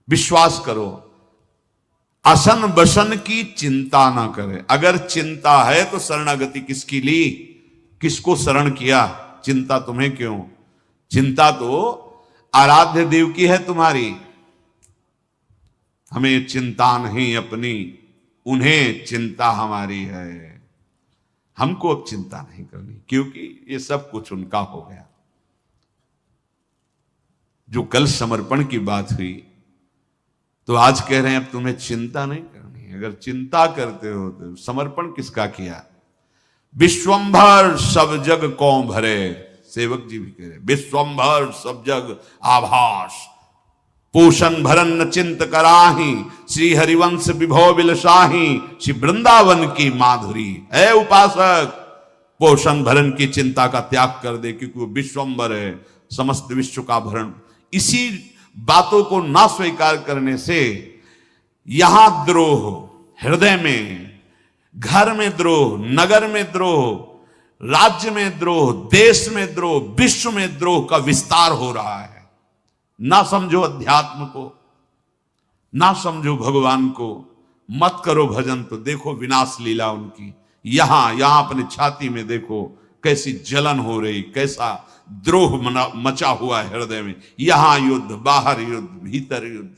विश्वास करो, असन बसन की चिंता ना करे। अगर चिंता है तो शरणागति किसकी ली, किसको शरण किया? चिंता तुम्हें क्यों? चिंता तो आराध्य देव की है तुम्हारी। हमें चिंता नहीं अपनी, उन्हें चिंता हमारी है। हमको अब चिंता नहीं करनी, क्योंकि ये सब कुछ उनका हो गया। जो कल समर्पण की बात हुई, तो आज कह रहे हैं अब तुम्हें चिंता नहीं करनी। अगर चिंता करते हो तो समर्पण किसका किया? विश्वंभर सब जग कौं भरे, सेवक जी भी कह रहे विश्वंभर सब जग आभास, पोषण भरन चिंत कराही, श्री हरिवंश विभव बिलसाही, श्री वृंदावन की माधुरी। है उपासक, पोषण भरण की चिंता का त्याग कर दे, क्योंकि वो विश्वंभर है, समस्त विश्व का भरण। इसी बातों को ना स्वीकार करने से यहां द्रोह, हृदय में, घर में द्रोह, नगर में द्रोह, राज्य में द्रोह, देश में द्रोह, विश्व में द्रोह का विस्तार हो रहा है। ना समझो अध्यात्म को, ना समझो भगवान को, मत करो भजन तो देखो विनाश लीला उनकी। यहां अपने छाती में देखो कैसी जलन हो रही, कैसा द्रोह मचा हुआ है हृदय में। यहां युद्ध, बाहर युद्ध, भीतर युद्ध।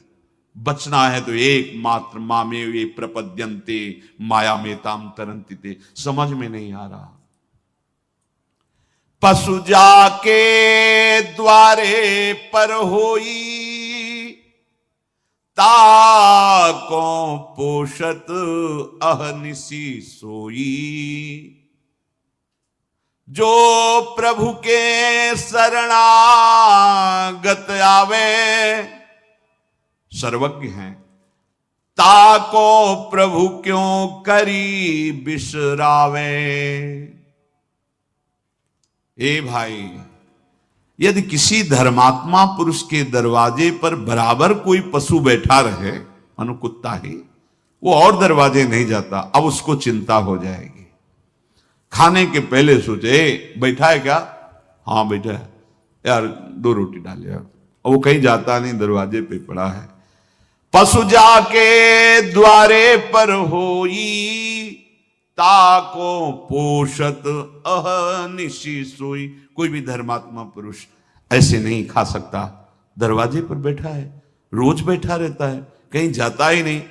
बचना है तो एकमात्र मामे वे प्रपद्यन्ते माया में ताम तरंति ते। समझ में नहीं आ रहा। पशु जाके द्वारे पर होई, ताको पोषत अहनिसी सोई। जो प्रभु के शरणागत आवे, सर्वज्ञ हैं, ताको प्रभु क्यों करी बिसरावे। ए भाई, यदि किसी धर्मात्मा पुरुष के दरवाजे पर बराबर कोई पशु बैठा रहे, मानो कुत्ता ही, वो और दरवाजे नहीं जाता, अब उसको चिंता हो जाएगी। खाने के पहले सोचे बैठा है क्या? हाँ बैठा है, यार 2 रोटी डाल यार। और वो कहीं जाता नहीं, दरवाजे पे पड़ा है। पशु जाके द्वारे पर होई, ताको पोषत अहनिशी सोई। कोई भी धर्मात्मा पुरुष ऐसे नहीं खा सकता। दरवाजे पर बैठा है, रोज बैठा रहता है, कहीं जाता ही नहीं।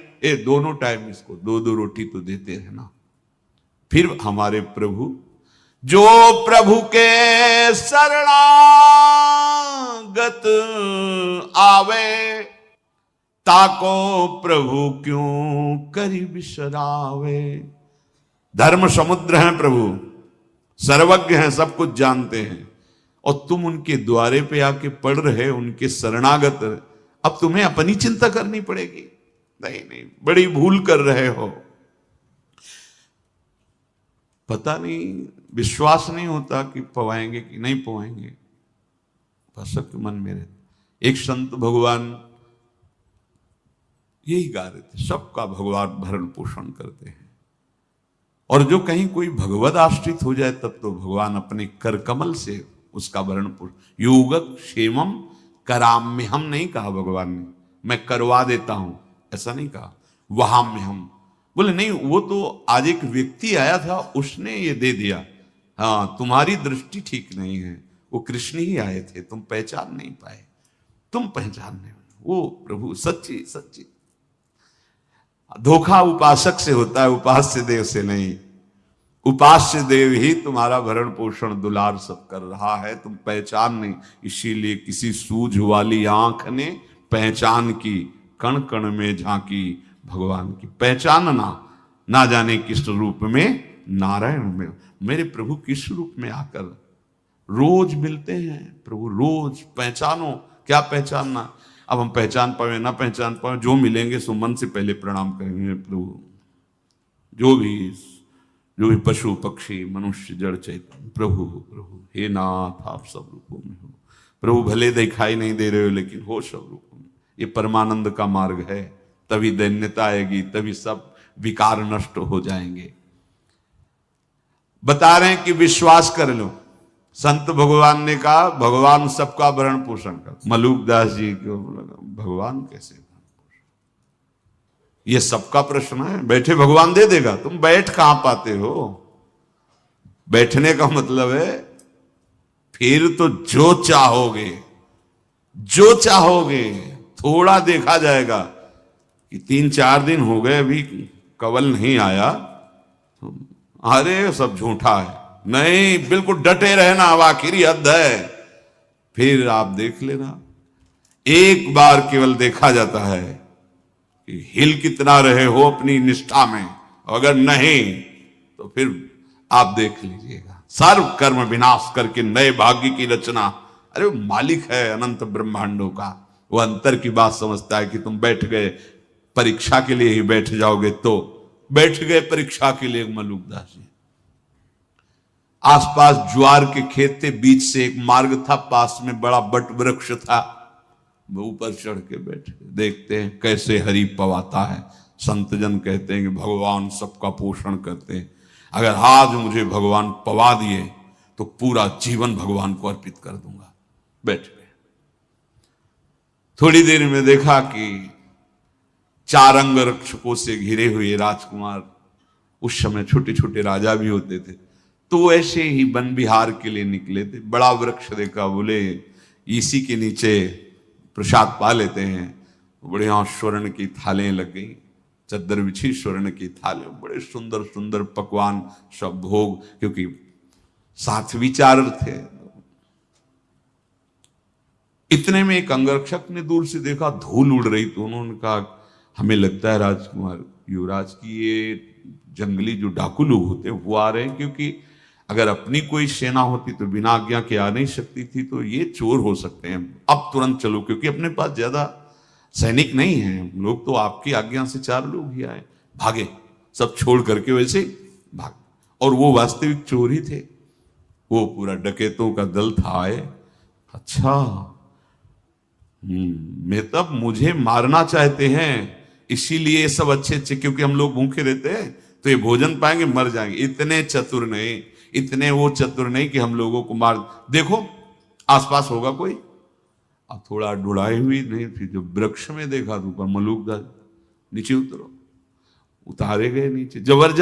दोनों टाइम इसको 2-2 रोटी तो देते रहना। फिर हमारे प्रभु, जो प्रभु के शरणागत आवे, ताको प्रभु क्यों करी बिसरावे। धर्म समुद्र हैं प्रभु, सर्वज्ञ हैं, सब कुछ जानते हैं, और तुम उनके द्वारे पे आके पढ़ रहे, उनके शरणागत। अब तुम्हें अपनी चिंता करनी पड़ेगी। नहीं, बड़ी भूल कर रहे हो। पता नहीं, विश्वास नहीं होता कि पवाएंगे कि नहीं पवाएंगे, भसक मन में रहते। एक संत भगवान यही गा रहे थे, सबका भगवान भरण पोषण करते हैं। और जो कहीं कोई भगवद आश्रित हो जाए, तब तो भगवान अपने कर कमल से उसका भरण पोषण। योगक क्षेमम कराम्य हम नहीं कहा भगवान ने, मैं करवा देता हूं, ऐसा नहीं कहा। वहां में हम बोले नहीं, वो तो आज एक व्यक्ति आया था, उसने ये दे दिया। हाँ, तुम्हारी दृष्टि ठीक नहीं है, वो कृष्ण ही आए थे, तुम पहचान नहीं पाए, तुम पहचानने वो प्रभु सच्ची सच्ची। धोखा उपासक से होता है, उपास्य देव से नहीं। उपास्य देव ही तुम्हारा भरण पोषण दुलार सब कर रहा है, तुम पहचान नहीं। इसीलिए किसी सूझ वाली आंख ने पहचान की, कण कण में झांकी भगवान की। पहचानना, ना जाने किस रूप में, नारायण में। मेरे प्रभु किस रूप में आकर रोज मिलते हैं प्रभु, रोज। पहचानो, क्या पहचानना? अब हम पहचान पाए ना पहचान पाए, जो मिलेंगे सो मन से पहले प्रणाम करेंगे प्रभु। जो भी पशु पक्षी मनुष्य जड़ चैतन्य, प्रभु प्रभु हे नाथ आप सब रूपों में हो। प्रभु भले दिखाई नहीं दे रहे हो, लेकिन हो सब रूपों में। ये परमानंद का मार्ग है। तभी दैन्यता आएगी, तभी सब विकार नष्ट हो जाएंगे। बता रहे हैं कि विश्वास कर लो। संत भगवान ने कहा भगवान सबका भरण पोषण कर। मलूक दास जी को भगवान कैसे? ये सबका प्रश्न है। बैठे भगवान दे देगा, तुम बैठ कहां पाते हो? बैठने का मतलब है फिर तो जो चाहोगे, जो चाहोगे। थोड़ा देखा जाएगा कि 3-4 दिन हो गए अभी कवल नहीं आया, अरे सब झूठा है। नहीं, बिल्कुल डटे रहना, अब आखिरी हद है। फिर आप देख लेना, एक बार केवल देखा जाता है कि हिल कितना रहे हो अपनी निष्ठा में, अगर नहीं तो फिर आप देख लीजिएगा। सर्व कर्म विनाश करके नए भाग्य की रचना। अरे वो मालिक है अनंत ब्रह्मांडों का, वो अंतर की बात समझता है कि तुम बैठ गए परीक्षा के लिए ही बैठ जाओगे, तो बैठ गए परीक्षा के लिए। मलुकदास जी, आसपास ज्वार के खेत थे, बीच से एक मार्ग था, पास में बड़ा बट वृक्ष था, वो ऊपर चढ़ के बैठे, देखते हैं कैसे हरि पवाता है। संतजन कहते हैं कि भगवान सबका पोषण करते हैं, अगर आज मुझे भगवान पवा दिए तो पूरा जीवन भगवान को अर्पित कर दूंगा। बैठ गए। थोड़ी देर में देखा कि 4 अंगरक्षकों से घिरे हुए राजकुमार, उस समय छोटे छोटे राजा भी होते थे, तो वो ऐसे ही वन विहार के लिए निकले थे। बड़ा वृक्ष देखा, बोले इसी के नीचे प्रसाद पा लेते हैं। बढ़िया स्वर्ण की थालें लग गई, चद्दर बिछी, स्वर्ण की थालें, बड़े सुंदर सुंदर पकवान, सब भोग, क्योंकि साथ विचार थे। इतने में एक अंगरक्षक ने दूर से देखा धूल उड़ रही, तो उन्होंने कहा हमें लगता है राजकुमार युवराज की ये जंगली जो डाकू लोग होते वो आ रहे हैं, क्योंकि अगर अपनी कोई सेना होती तो बिना आज्ञा के आ नहीं सकती थी, तो ये चोर हो सकते हैं, अब तुरंत चलो, क्योंकि अपने पास ज्यादा सैनिक नहीं है, लोग तो आपकी आज्ञा से 4 लोग ही आए। भागे, सब छोड़ करके वैसे भाग। और वो वास्तविक चोर ही थे, वो पूरा डकैतों का दल था। आए, अच्छा मैं तब मुझे मारना चाहते हैं, इसीलिए ये सब अच्छे अच्छे, क्योंकि हम लोग भूखे रहते हैं तो ये भोजन पाएंगे मर जाएंगे। इतने चतुर नहीं, इतने वो चतुर नहीं कि हम लोगों को मार। देखो आसपास होगा कोई, अब थोड़ा ढुलाई हुई नहीं, फिर जो वृक्ष में देखा तो ऊपर मलुकदास, नीचे उतरो, उतारे गए नीचे, जबरदस्त